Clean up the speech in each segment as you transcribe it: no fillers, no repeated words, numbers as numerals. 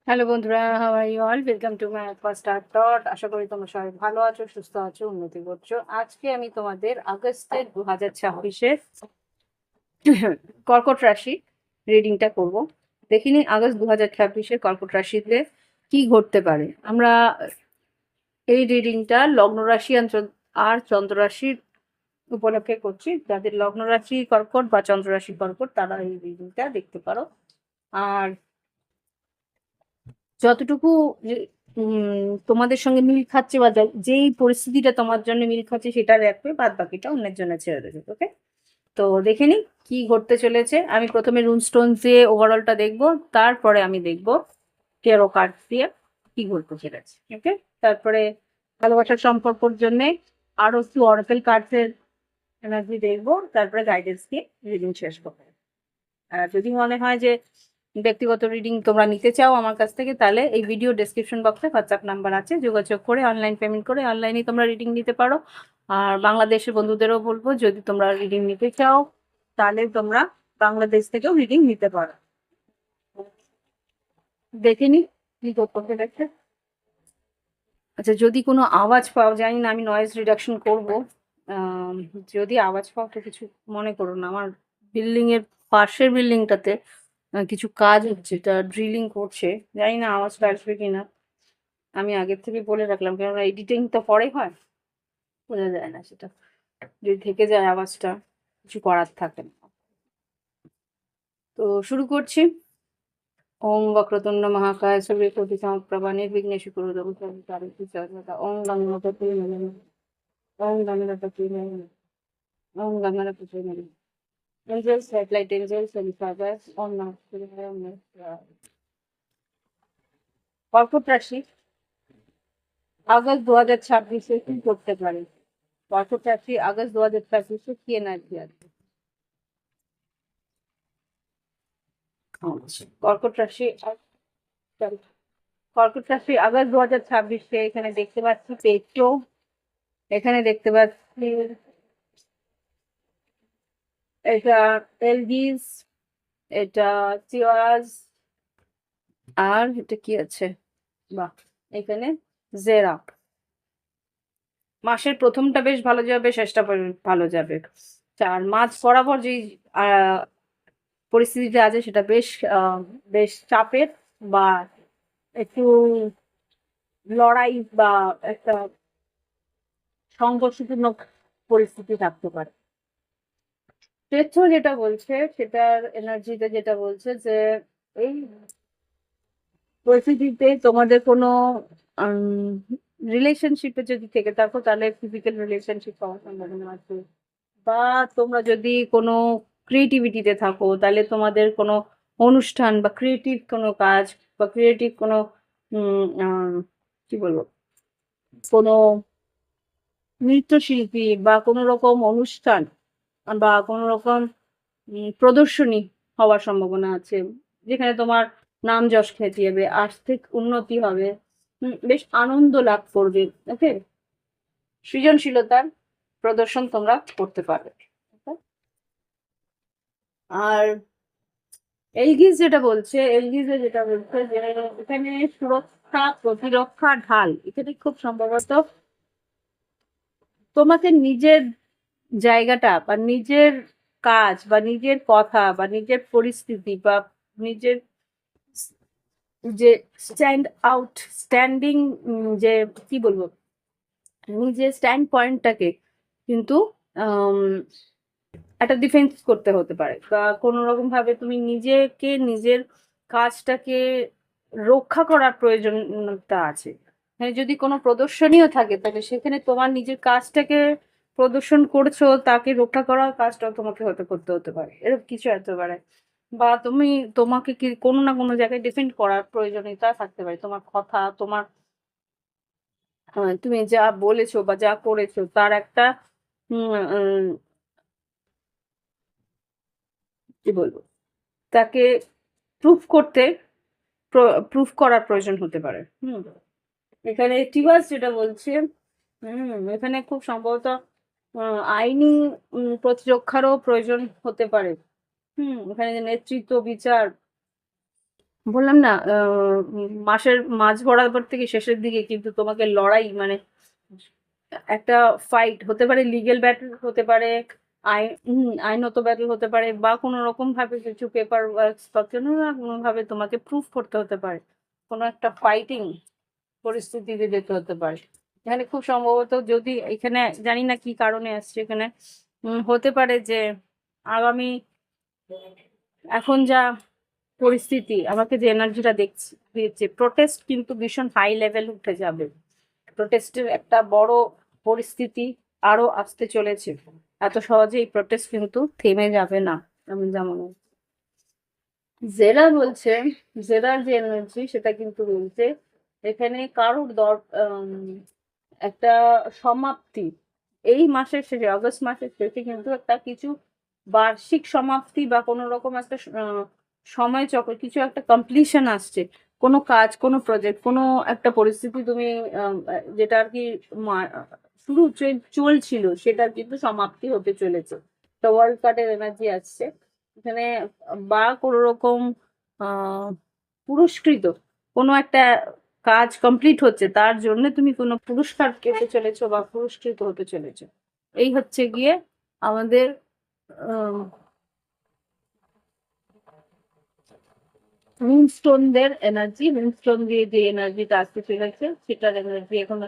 Hello বন্ধুরা, how are you all? Welcome to my first art thought. আশা করি তোমরা সবাই ভালো আছো, সুস্থ আছো, উন্নতি করছো। আজকে আমি তোমাদের আগস্টের 2026-এর কর্কট রাশি রিডিংটা করব। দেখিনি আগস্ট 2026-এর কর্কট রাশিতে কি ঘটতে পারে। আমরা এই রিডিংটা লগ্ন রাশি আর চন্দ্র রাশির উপলক্ষে করছি। যাদের লগ্ন রাশি কর্কট বা চন্দ্র রাশি কর্কট তারা এই রিডিংটা দেখতে পারো। আর যতটুকু তোমাদের সঙ্গে মিল খাচ্ছে বা যেই পরিস্থিতিটা তোমার জন্য মিল খাচ্ছে সেটা রাখবে, বাদ বাকিটা অন্যের জন্য ছেড়ে দেবে। ওকে, তো দেখে নি কি ঘটতে চলেছে। আমি প্রথমে রুন স্টোন দিয়ে ওভারঅলটা দেখবো, তারপরে আমি দেখবো টেরো কার্ড দিয়ে কি ঘটতে চলেছে। ওকে, তারপরে ভালোবাসার সম্পর্কর জন্য আরো একটু অরাকেল কার্ডসের এনার্জি দেখবো, তারপরে গাইডেন্স দিয়ে রিডিং শেষ করবো। আর যদি মনে হয় যে ব্যক্তিগত রিডিং তোমরা নিতে চাও আমার কাছ থেকে, তাহলে এই ভিডিও ডেসক্রিপশন বক্সে হোয়াটসঅ্যাপ নাম্বার আছে, যোগাযোগ করে অনলাইন পেমেন্ট করে অনলাইনে তোমরা রিডিং নিতে পারো। আর বাংলাদেশের বন্ধুদেরও বলবো, যদি তোমরা রিডিং নিতে চাও তাহলে তোমরা বাংলাদেশ থেকেও রিডিং নিতে পারো। দেখে নি কি করতে দেখছে। আচ্ছা, যদি কোনো আওয়াজ পাও, জানি না, আমি নয়েজ রিডাকশন করব। যদি আওয়াজ পাও তো কিছু মনে করো না। আমার বিল্ডিং এর পাশের বিল্ডিংটাতে কিছু কাজ হচ্ছে, এটা ড্রিলিং করছে, জানি না আওয়াজটা আসবে কিনা। আমি আগের থেকে বলে রাখলাম, কেননা এডিটিং তো পরে হয়, বোঝা যায় না সেটা। যদি থেকে যায় আওয়াজটা, কিছু করার থাকে না। তো শুরু করছি। ওম বক্রতুণ্ড মহাকায় সূর্যকোটি সমপ্রভা নির্বিঘ্নেষু কুরুদেব সর্বকার্যেষু ওম গঙ্গপতি নমঃ। ওম গঙ্গপতি নমঃ। ওম গঙ্গপতি নমঃ। Angels, satellite angels, and fathers, ওম নমঃ শিবায়, ওম নমঃ শিবায়। কর্কট রাশি আগস্ট 2026-এ কি করতে পারে? কর্কট রাশি আগস্ট 2026-এ কি এনার্জি আছে? কর্কট রাশি কর্কট রাশি আগস্ট 2026-এ এখানে দেখতে পাচ্ছি পেট্রো, এখানে দেখতে পাচ্ছি এটা এলগিস, এটা চিওয়াজ, আর এটা কি আছে, বাহ, এখানে জেরা। মাসের প্রথমটা বেশ ভালো যাবে, শেষটা ভালো যাবে। আর মাঝ বরাবর যে আহ, পরিস্থিতিটা আছে সেটা বেশ বেশ চাপের, বা একটু লড়াই বা একটা সংঘর্ষপূর্ণ পরিস্থিতি থাকতে পারে। টেথো যেটা বলছে, সেটার এনার্জিতে যেটা বলছে যে এই পরিস্থিতিতে তোমাদের কোনো রিলেশনশিপে যদি থেকে থাকো তাহলে ফিজিক্যাল রিলেশনশিপ হওয়ার সম্ভাবনা আছে, বা তোমরা যদি কোনো ক্রিয়েটিভিটিতে থাকো তাহলে তোমাদের কোনো অনুষ্ঠান বা ক্রিয়েটিভ কোনো কাজ বা ক্রিয়েটিভ কোনো কি বলবো, কোনো নৃত্যশিল্পী বা কোনো রকম অনুষ্ঠান বা কোনো রকম প্রদর্শনী হওয়ার সম্ভাবনা আছে, যেখানে তোমার নাম যশ খ্যাতি হবে, আর্থিক উন্নতি হবে, বেশ আনন্দ লাভ করবে। ওকে, সৃজনশীলতার প্রদর্শন তোমরা করতে পারবে। আর এলগিজে যেটা বলছে যে এখানে সুরক্ষা প্রতিরক্ষা ঢাল, এখানে খুব সম্ভবত তোমাকে নিজের জায়গাটা বা নিজের কাজ বা নিজের কথা বা নিজের পরিস্থিতি বা নিজের যে স্ট্যান্ডিং, যে কি বলবো, নিজের স্ট্যান্ড পয়েন্টটাকে কিন্তু আম, একটা ডিফেন্স করতে হতে পারে, বা কোনো রকম ভাবে তুমি নিজেকে, নিজের কাজটাকে রক্ষা করার প্রয়োজনটা আছে। মানে যদি কোনো প্রদর্শনীয় থাকে তাহলে সেখানে তোমার নিজের কাজটাকে প্রদর্শন করছো, তাকে রক্ষা করার কাজটাও তোমাকে হয়তো করতে হতে পারে, এরকম কিছু হতে পারে। বা তোমাকে কি কোনো না কোনো জায়গায় ডিফেন্ড করার প্রয়োজনীয়তা থাকতে পারে। তোমার কথা, তোমার তুমি যা বলেছো বা যা করেছো তার একটা উম, উম, কি বলবো, তাকে প্রুফ করতে, প্রুফ করার প্রয়োজন হতে পারে। এখানে টিবাস যেটা বলছে, এখানে খুব সম্ভবত আইনি প্রতিরক্ষারও প্রয়োজন হতে পারে। এখানে যে নেতৃত্ব, বিচার, বললাম না, মাসের মাঝ বরাবর থেকে শেষের দিকে কিন্তু তোমাকে লড়াই, মানে একটা ফাইট হতে পারে, লিগ্যাল ব্যাটল হতে পারে, আইনত ব্যাটল হতে পারে, বা কোনো রকম ভাবে কিছু পেপার ওয়ার্কস বা কোনো না কোনো ভাবে তোমাকে প্রুফ করতে হতে পারে, কোনো একটা ফাইটিং পরিস্থিতিতে যেতে হতে পারে। এখানে খুব সম্ভবত, যদি এখানে জানি না কি কারণে আসছে, এখানে হতে পারে যে আগামী, এখন যা পরিস্থিতি, আমাকে যে এনার্জিটা দেখছি দিয়েছে, প্রোটেস্ট কিন্তু ভীষণ হাই লেভেল উঠে যাবে। প্রোটেস্টের একটা বড় পরিস্থিতি আরো আসতে চলেছে। এত সহজে এই প্রোটেস্ট কিন্তু থেমে যাবে না। আমি যেমন জেরা বলছে, জেরার যে এনার্জি সেটা কিন্তু বলছে এখানে কারোর একটা সমাপ্তি, এই মাসের শেষে, অগস্ট মাসের শেষে কিন্তু একটা কিছু বার্ষিক সমাপ্তি বা কোনো রকম একটা সময় চক্র, কিছু একটা কমপ্লিশন আসছে। কোনো কাজ, কোনো প্রজেক্ট, কোনো একটা পরিস্থিতি তুমি যেটা আর কি শুরু চলছিল, সেটার কিন্তু সমাপ্তি হতে চলেছে। তো ওয়ার্ল্ড কার্ডের এনার্জি আসছে এখানে, বা কোনো রকম আহ পুরস্কৃত কোনো একটা কাজ কমপ্লিট হচ্ছে, তার জন্য তুমি কোনো পুরস্কার পেতে চলেছো বা পুরস্কৃত হতে চলেছো। এই হচ্ছে গিয়ে আমাদের মুনস্টোনদের এনার্জি। মুনস্টোন দিয়ে যে এনার্জিটা আসতে চলেছে সেটার এনার্জি এখন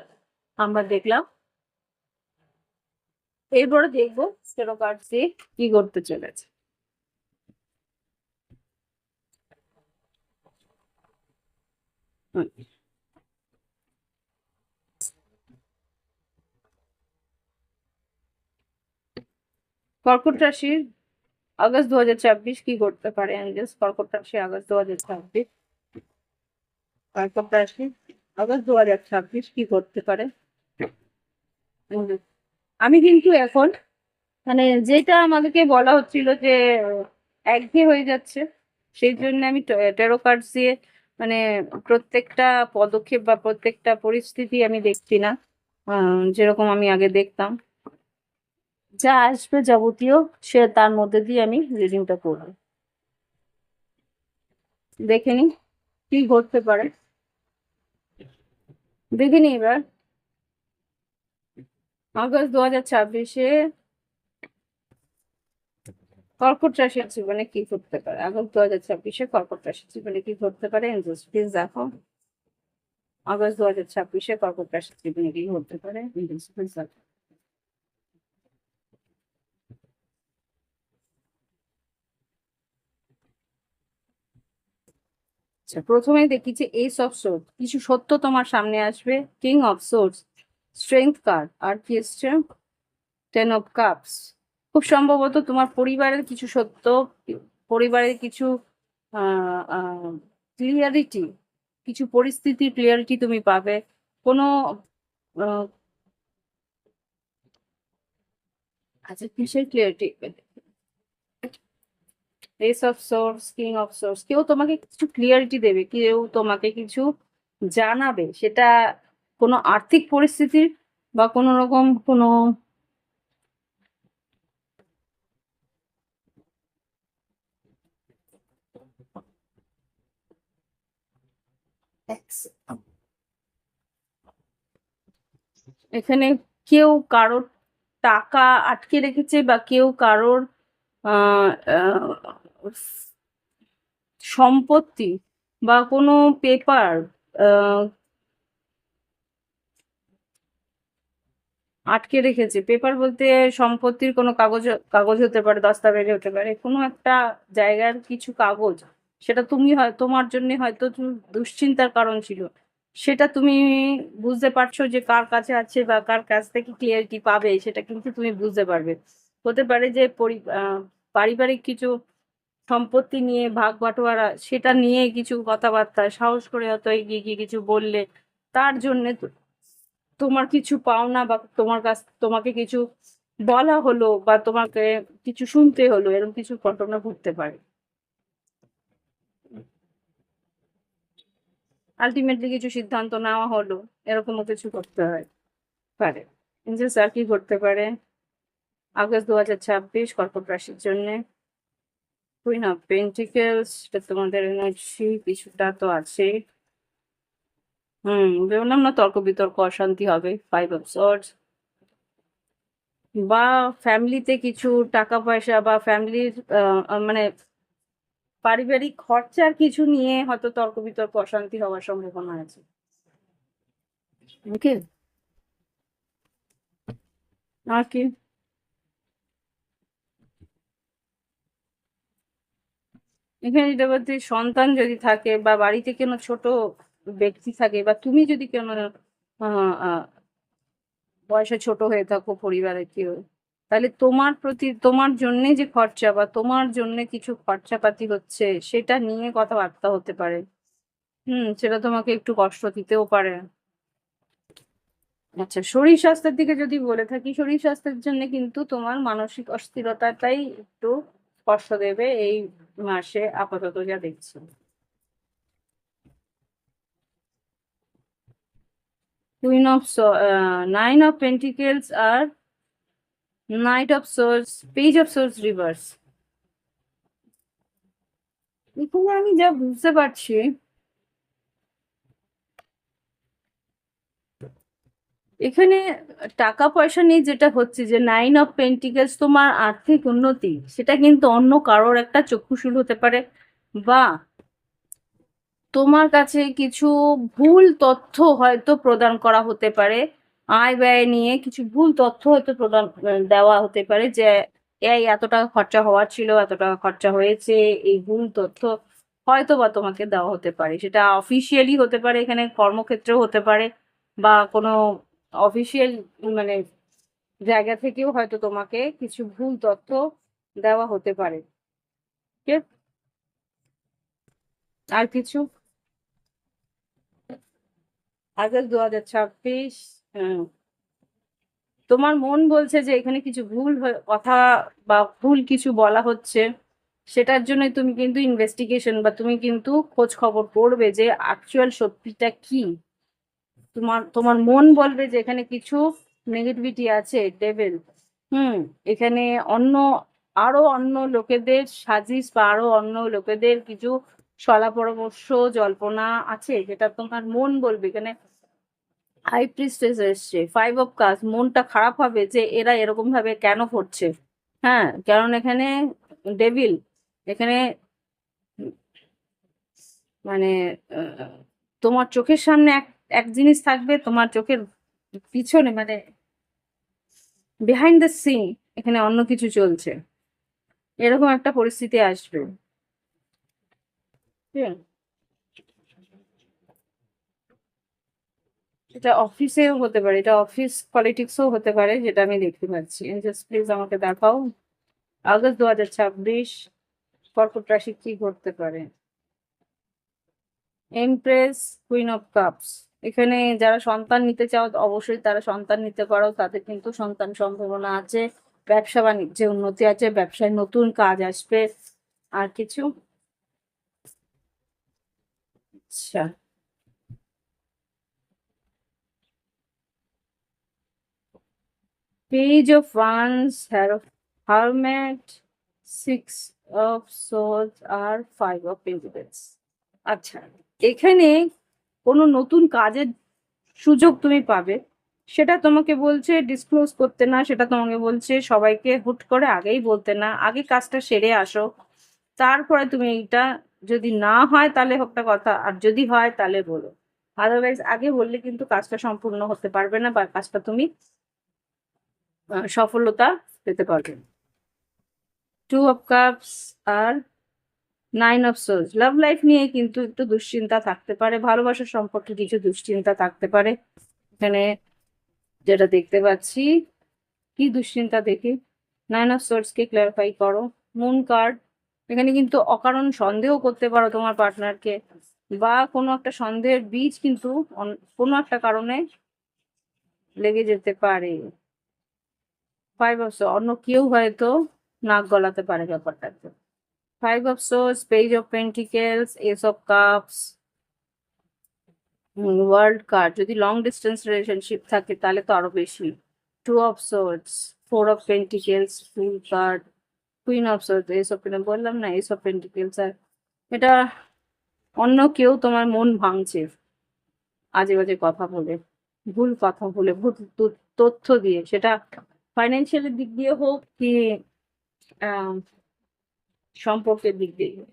আমরা দেখলাম। এরপরে দেখবো স্টেরো কার্ড দিয়ে কি করতে চলেছে। হুম। কর্কট রাশির আগস্ট 2026 কি করতে পারে অ্যাঞ্জেলস? কর্কট রাশি আগস্ট 2026, কর্কট রাশি আগস্ট 2026 কি করতে পারে? আমি কিন্তু এখন, মানে যেটা আমাদেরকে বলা হচ্ছিল যে একঘেয়ে হয়ে যাচ্ছে, সেই জন্য আমি ট্যারো কার্ডস দিয়ে, মানে প্রত্যেকটা পদক্ষেপ বা প্রত্যেকটা পরিস্থিতি আমি দেখছি না যেরকম আমি আগে দেখতাম। যা আসবে যাবতীয়, সে তার মধ্যে দিয়ে আমি রিডিংটা করবো, দেখে নি কি ঘটতে পারে। দেখে নি এবার আগস্ট 2026-এ কর্কট রাশির জীবনে কি ঘটতে পারে। আগস্ট 2026-এ কর্কট রাশির জীবনে কি ঘটতে পারে, প্লিজ দেখো। আগস্ট 2026-এ কর্কট রাশির জীবনে কি ঘটতে পারে, প্লিজ দেখো। আচ্ছা, প্রথমেই দেখি যে এইস অফ সোর্স, কিছু সত্য তোমার সামনে আসবে। King of swords, strength card, আর কি এসছে, টেন অফ কাপস। খুব সম্ভবত তোমার পরিবারের কিছু সত্য, পরিবারের কিছু ক্লিয়ারিটি, কিছু পরিস্থিতির ক্লিয়ারিটি তুমি পাবে। কোনো আচ্ছা, কিসের clarity? S of swords, king of source, কেউ তোমাকে কিছু ক্লিয়ারিটি দেবে, কেউ তোমাকে কিছু জানাবে, সেটা কোনো আর্থিক পরিস্থিতির বা কোনো রকম কোনো এখানে কেউ কারোর টাকা আটকে রেখেছে, বা কেউ কারোর আহ সম্পত্তি বা কোনো পেপার আটকে রেখেছে। পেপার বলতে সম্পত্তির কোনো কাগজ, কাগজ হতে পারে, দস্তাবেজ হতে পারে, কোনো একটা জায়গার কিছু কাগজ, সেটা তুমি হয় তোমার জন্য হয়তো দুশ্চিন্তার কারণ ছিল, সেটা তুমি বুঝতে পারছো যে কার কাছে আছে বা কার কাছ থেকে ক্লিয়ারিটি পাবে, সেটা কিন্তু তুমি বুঝতে পারবে। হতে পারে যে পারিবারিক কিছু সম্পত্তি নিয়ে ভাগ বাটোয়ারা, সেটা নিয়ে কিছু কথাবার্তা সাহস করে হয়তো এগিয়ে গিয়ে কিছু বললে, তার জন্য তোমার কিছু পাওনা বা তোমার কাছ, তোমাকে কিছু বলা হলো বা তোমাকে কিছু শুনতে হলো, এরকম কিছু ঘটনা ঘটতে পারে। আলটিমেটলি কিছু সিদ্ধান্ত নেওয়া হলো, এরকমও কিছু করতে হয় পারে। যে স্যার কি করতে পারে আগস্ট 2026 কর্কট রাশির জন্য? কুইন অফ পেন্টিকেলস, এটা তোমাদের এনার্জি কিছুটা তো আছে। বললাম না তর্ক বিতর্ক অশান্তি হবে। ফাইভ অফ সর্ডস, বা ফ্যামিলিতে কিছু টাকা পয়সা বা ফ্যামিলির মানে পারিবারিক খরচার কিছু নিয়ে হয়তো তর্ক বিতর্ক অশান্তি হওয়ার সম্ভাবনা আছে। ওকে, আর কি? এখানে যেটা বলতে, সন্তান যদি থাকে বা বাড়িতে কোনো ছোট ব্যক্তি থাকে বা তুমি যদি কোনো আহ, আহ, বয়সে ছোট হয়ে থাকো পরিবারের কেউ, তাহলে তোমার প্রতি, তোমার জন্য যে খরচা বা তোমার জন্য কিছু খরচাপাতি হচ্ছে সেটা নিয়ে কথাবার্তা হতে পারে। সেটা তোমাকে একটু কষ্ট দিতেও পারে। আচ্ছা, শরীর স্বাস্থ্যের দিকে যদি বলে থাকি, শরীর স্বাস্থ্যের জন্য কিন্তু তোমার মানসিক অস্থিরতাটাই একটু কষ্ট দেবে এই মাসে আপাতত যা দেখছি। Queen of, nine of pentacles আর knight of swords, page of swords reverse. এখানে আমি যা বুঝতে পারছি, এখানে টাকা পয়সা নিয়ে যেটা হচ্ছে যে নাইন অফ পেন্টিকেলস, তোমার আর্থিক উন্নতি সেটা কিন্তু অন্য কারোর একটা চক্ষুশূল হতে পারে, বা তোমার কাছে কিছু ভুল তথ্য হয়তো প্রদান করা হতে পারে। আয় ব্যয় নিয়ে কিছু ভুল তথ্য হয়তো প্রদান দেওয়া হতে পারে, যে এই এত টাকা খরচা হওয়ার ছিল, এত টাকা খরচা হয়েছে, এই ভুল তথ্য হয়তো বা তোমাকে দেওয়া হতে পারে। সেটা অফিসিয়ালি হতে পারে, এখানে কর্মক্ষেত্রেও হতে পারে, বা কোনো অফিসিয়াল মানে জায়গা থেকেও হয়তো তোমাকে কিছু ভুল তথ্য দেওয়া হতে পারে। ঠিক আছে? আর কিছু? আগস্ট 2026। তোমার মন বলছে যে এখানে কিছু ভুল কথা বা ভুল কিছু বলা হচ্ছে, সেটার জন্য তুমি কিন্তু ইনভেস্টিগেশন বা তুমি কিন্তু খোঁজ খবর করবে যে অ্যাকচুয়াল সত্যিটা কি। তোমার তোমার মন বলবে যে এখানে কিছু নেগেটিভিটি আছে, ডেভিল। এখানে অন্য, আরো অন্য লোকেদের সাজিশ বা আরো অন্য লোকেদের কিছু শলা পরামর্শ, জল্পনা আছে, যেটা তোমার মন বলবে। এখানে হাই প্রিস্টেস এসছে, ফাইভ অফ কাজ, মনটা খারাপ হবে যে এরা এরকম ভাবে কেন করছে। হ্যাঁ, কারণ এখানে ডেভিল, এখানে মানে আহ, তোমার চোখের সামনে এক এক জিনিস থাকবে, তোমার চোখের পিছনে মানে বিহাইন্ড দ্য সিন এখানে অন্য কিছু চলছে, এরকম একটা পরিস্থিতি আসবে। ঠিক আছে? এটা অফিসেও হতে পারে, এটা অফিস পলিটিক্সও হতে পারে, যেটা আমি দেখতে পাচ্ছি। জাস্ট প্লিজ আমাকে দেখাও আগস্ট 2026 কর্কট রাশি কি ঘটতে পারে। এমপ্রেস, কুইন অফ কাপস, এখানে যারা সন্তান নিতে চাও অবশ্যই তারা সন্তান নিতে পারো, তাদের কিন্তু সন্তান সম্ভাবনা আছে। ব্যবসা বাণিজ্যে উন্নতি আছে, ব্যবসায় নতুন কাজ আসবে। আর কিছু? আচ্ছা, page of wands, hermit, six of swords আর ফাইভ অফ পেন্টিকেলস। আচ্ছা, এখানে কোনো নতুন কাজের সুযোগ তুমি পাবে, সেটা তোমাকে বলছে ডিসক্লোজ করতে না, সেটা তোমাকে বলছে সবাইকে হুট করে আগেই বলতে না, আগে কাজটা সেরে আসো, তারপরে তুমি এটা, যদি না হয় তাহলে একটা কথা, আর যদি হয় তাহলে বলো। আদারওয়াইজ আগে বললে কিন্তু কাজটা সম্পূর্ণ হতে পারবে না, বা কাজটা তুমি সফলতা পেতে পারবে না। টু অফ কাপস আর nine of swords, love life নিয়ে কিন্তু একটু দুশ্চিন্তা থাকতে পারে, ভালোবাসার সম্পর্কে কিছু দুশ্চিন্তা থাকতে পারে। এখানে যেটা দেখতে পাচ্ছি, কি দুশ্চিন্তা দেখি, nine of swords K clarify করো। মুন কার্ড, এখানে কিন্তু অকারণ সন্দেহ করতে পারো তোমার পার্টনারকে, বা কোনো একটা সন্দেহের বীজ কিন্তু কোনো একটা কারণে লেগে যেতে পারে। ফাইভ অফ সোর্স, অন্য কেউ হয়তো নাক গলাতে পারে ব্যাপারটাকে। Five of swords, page of pentacles, ace of cups, world card, যদি লং ডিস্টেন্স রিলেশনশিপ থাকে তাহলে তো আরো বেশি। Two of swords, four of pentacles, fool card, queen of swords, ace of pentacles, বললাম না এস অফ পেন্টিকেলস। আর এটা অন্য কেউ তোমার মন ভাঙছে আজে বাজে কথা বলে, ভুল কথা বলে, ভুল তথ্য দিয়ে, সেটা ফাইন্যান্সিয়াল দিক দিয়ে হোক কি আহ, সম্পর্কের দিক দিয়ে হোক।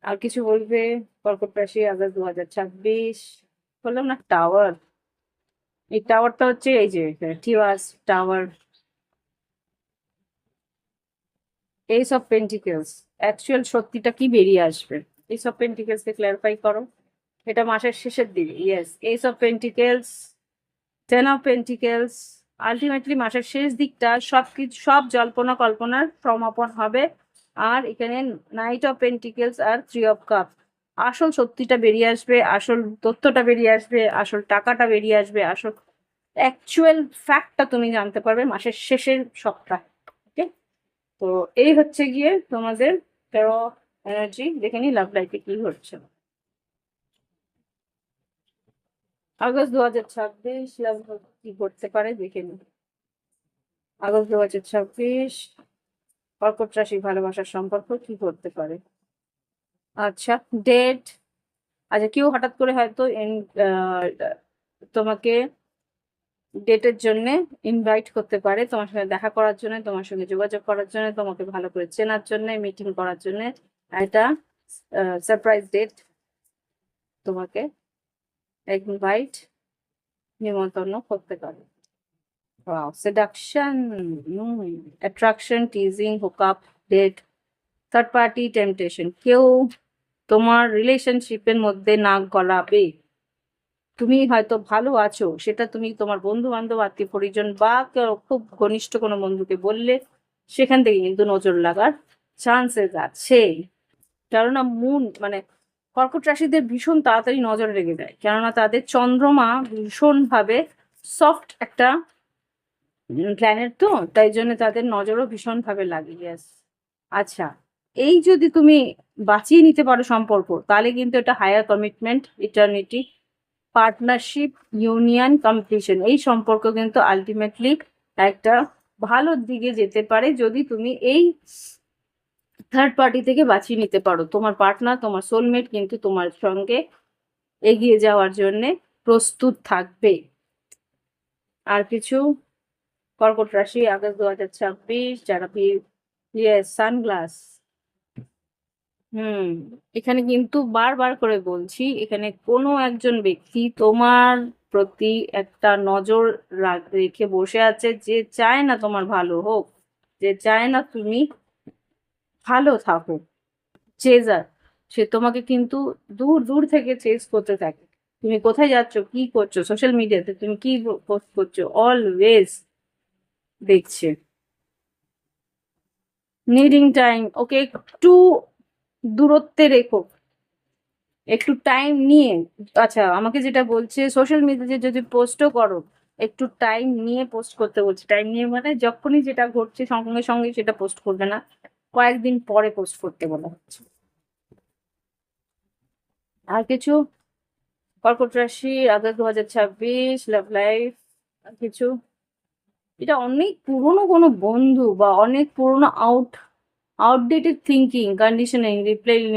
আর কিছু বলবে? কর্কট রাশি আগস্ট 2026। বললাম না টাওয়ার, এই টাওয়ারটা হচ্ছে এই যে টিওয়াস tower, ace of pentacles. Actual সত্যিটা কি বেরিয়ে আসবে? এইস অফ পেন্টিকেলস কে ক্ল্যারিফাই করো। এটা মাসের শেষের দিকে, yes, ace of pentacles, ten of pentacles. Ultimately মাসের শেষ দিকটা সবকিছু, সব জল্পনা কল্পনার সমাপন হবে। আর এখানে নাইট অফ পেন্টিকেলস আর থ্রি অফ কাপ, আসল সত্যিটা বেরিয়ে আসবে, আসল তথ্যটা বেরিয়ে আসবে, আসল টাকাটা বেরিয়ে আসবে, আসল অ্যাকচুয়াল ফ্যাক্টটা তুমি জানতে পারবে মাসের শেষের সপ্তাহে। ওকে, তো এই হচ্ছে গিয়ে তোমাদের তেরো এনার্জি। দেখে নি লাভ লাইফে কি হচ্ছে। আগস্ট 2026 লাভ কি করতে পারে দেখে নি। আগস্ট 2026 কর্কট রাশি ভালোবাসার সম্পর্ক কি করতে পারে। আচ্ছা, ডেট। আচ্ছা, কেউ হঠাৎ করে হয়তো তোমাকে ডেটের জন্য ইনভাইট করতে পারে, তোমার সঙ্গে দেখা করার জন্য, তোমার সঙ্গে যোগাযোগ করার জন্য, তোমাকে ভালো করে চেনার জন্য, মিটিং করার জন্য। এটা সারপ্রাইজ ডেট, তোমাকে ইনভাইট, নিমন্ত্রণ করতে পারে। Wow, seduction, attraction, teasing, hookup, date, third party, temptation. কেউ তোমার রিলেশনশিপের মধ্যে নাক গলাবে। তুমি হয়তো ভালো আছো, সেটা তুমি তোমার বন্ধু বান্ধব, আত্মীয় পরিজন বা খুব ঘনিষ্ঠ কোনো বন্ধুকে বললে, সেখান থেকে কিন্তু নজর লাগার চান্সেস আছে। কেননা মুন মানে কর্কট রাশিদের ভীষণ তাড়াতাড়ি নজর লেগে যায়, কেননা তাদের চন্দ্রমা ভীষণভাবে সফট একটা প্ল্যানেট, তো তাই জন্য তাদের নজরও ভীষণভাবে লাগে। ইয়েস। আচ্ছা, এই যদি তুমি বাঁচিয়ে নিতে পারো সম্পর্ক, তাহলে কিন্তু এটা higher commitment, eternity, partnership, union, completion, এই সম্পর্ক কিন্তু আলটিমেটলি একটা ভালো দিকে যেতে পারে যদি তুমি এই থার্ড পার্টি থেকে বাঁচিয়ে নিতে পারো। তোমার পার্টনার, তোমার সোলমেট কিন্তু তোমার সঙ্গে এগিয়ে যাওয়ার জন্য প্রস্তুত থাকবে। আর কিছু? কর্কট রাশি আগস্ট 2026 যারা সানগ্লাস। এখানে কিন্তু বারবার করে বলছি, এখানে কোনো একজন ব্যক্তি তোমার প্রতি একটা নজর রেখে বসে আছে, যে চায় না তোমার ভালো হোক, যে চায় না তুমি ভালো থাকো, চেজার। সে তোমাকে কিন্তু দূর দূর থেকে চেজ করতে থাকে। তুমি কোথায় যাচ্ছ, কি করছো, সোশ্যাল মিডিয়াতে তুমি কি পোস্ট করছো, অলওয়েজ দেখছে। নিডিং টাইম, ওকে একটু দূরত্বে রেখো, একটু টাইম নিয়ে। আচ্ছা, আমাকে যেটা বলছে, সোশ্যাল মিডিয়াতে যদি পোস্টও করো, একটু টাইম নিয়ে পোস্ট করতে বলছে। টাইম নিয়ে মানে যখনই যেটা ঘটছে সঙ্গে সঙ্গে সেটা পোস্ট করবে না, কয়েকদিন পরে পোস্ট করতে বলা হচ্ছে। আর কিছু? কর্কট রাশি আগস্ট 2026 লাভ লাইফ। আর কিছু? এটা অনেক পুরনো কোনো বন্ধু বা অনেক পুরনো আউটডেটেড থিঙ্কিং, কন্ডিশনিং, রিপ্লেইং,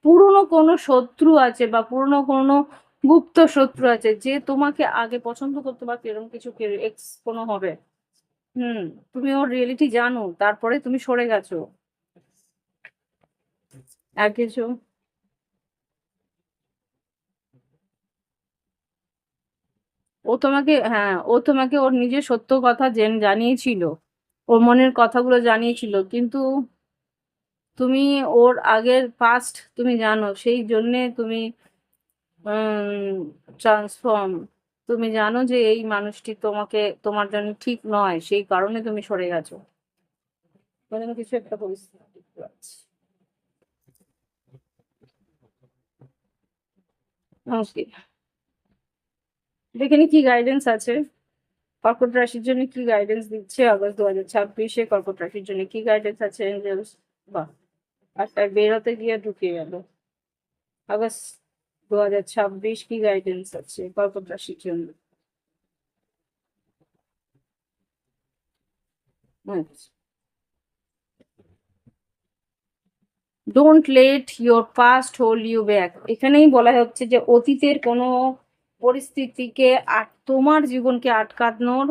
পুরনো কোনো শত্রু আছে বা পুরনো কোনো গুপ্ত শত্রু আছে, যে তোমাকে আগে পছন্দ করতে বা এরকম কিছু এক্স কোনো হবে। তুমি ওর রিয়েলিটি জানো, তারপরে তুমি সরে গেছো। আর কিছু? ও তোমাকে ওর নিজের সত্য কথা জানিয়েছিল, ওর মনের কথাগুলো জানিয়েছিল, কিন্তু তুমি ওর আগের পাস্ট তুমি জানো, সেই জন্যে তুমি ট্রান্সফর্ম, তুমি জানো যে এই মানুষটি তোমাকে, তোমার জন্য ঠিক নয়, সেই কারণে তুমি সরে গেছো। মানে কিছু একটা পরিস্থিতি দেখতে পাচ্ছি। ওকে, এখানে কি গাইডেন্স আছে? কর্কট রাশির জন্য কি গাইডেন্স দিচ্ছে আগস্ট 2026-এ? কর্কট রাশির জন্য কি গাইডেন্স আছে এঞ্জেলস? বাহ, একটা বেরোতে গিয়ে ঢুকে গেল। আগস্ট 2026 কি গাইডেন্স আছে কর্কট রাশির জন্য? আচ্ছা, don't let your past hold you back. এখানেই বলা হচ্ছে যে অতীতের কোনো পরিস্থিতিকে তোমার জীবনকে আটকানোর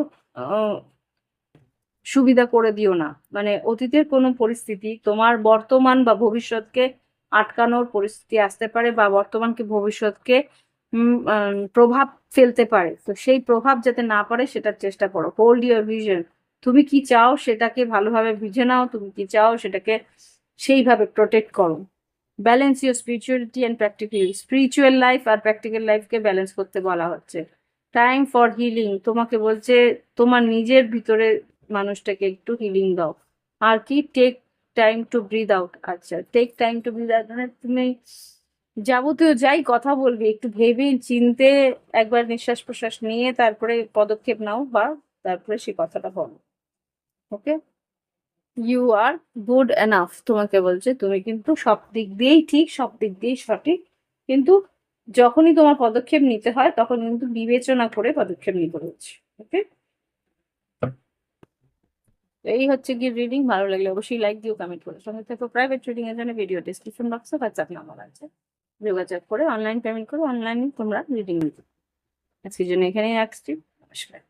সুবিধা করে দিও না। মানে অতীতের কোনো পরিস্থিতি তোমার বর্তমান বা ভবিষ্যৎকে আটকানোর পরিস্থিতি আসতে পারে, বা বর্তমানকে ভবিষ্যৎকে প্রভাব ফেলতে পারে। তো সেই প্রভাব যাতে না পড়ে সেটার চেষ্টা করো। Hold your vision. তুমি কি চাও সেটাকে ভালোভাবে বুঝে নাও, তুমি কি চাও সেটাকে সেইভাবে প্রোটেক্ট করো। Balance your spirituality and practically. Spiritual life আর প্র্যাকটিক্যাল লাইফকে ব্যালেন্স করতে বলা হচ্ছে। টাইম ফর হিলিং, তোমাকে বলছে তোমার নিজের ভিতরে মানুষটাকে একটু হিলিং দাও। আর কি, take time to breathe out. আচ্ছা, take time to breathe out মানে তুমি যাবতীয় যাই কথা বলবি একটু ভেবে চিনতে একবার নিঃশ্বাস প্রশ্বাস নিয়ে তারপরে পদক্ষেপ নাও, বা তারপরে সে কথাটা বলো। ওকে, ইউ আর গুড এনাফ। তোমাকে বলছে তুমি কিন্তু সব দিক দিয়েই ঠিক, সব দিক দিয়েই সঠিক, কিন্তু যখনই তোমার পদক্ষেপ নিতে হয় তখন কিন্তু বিবেচনা করে পদক্ষেপ নিতে হচ্ছে। ওকে, এই হচ্ছে কি রিডিং। ভালো লাগলে অবশ্যই লাইক দিও, কমেন্ট করো। সঙ্গে থাকো প্রাইভেট রিডিং এর জন্য ভিডিও ডিসক্রিপশন বক্সে হোয়াটসঅ্যাপ নাম্বার আছে, যোগাযোগ করে অনলাইন পেমেন্ট করো, অনলাইনে তোমরা রিডিং নিতে। আজকের জন্য এখানেই রাখছি। নমস্কার।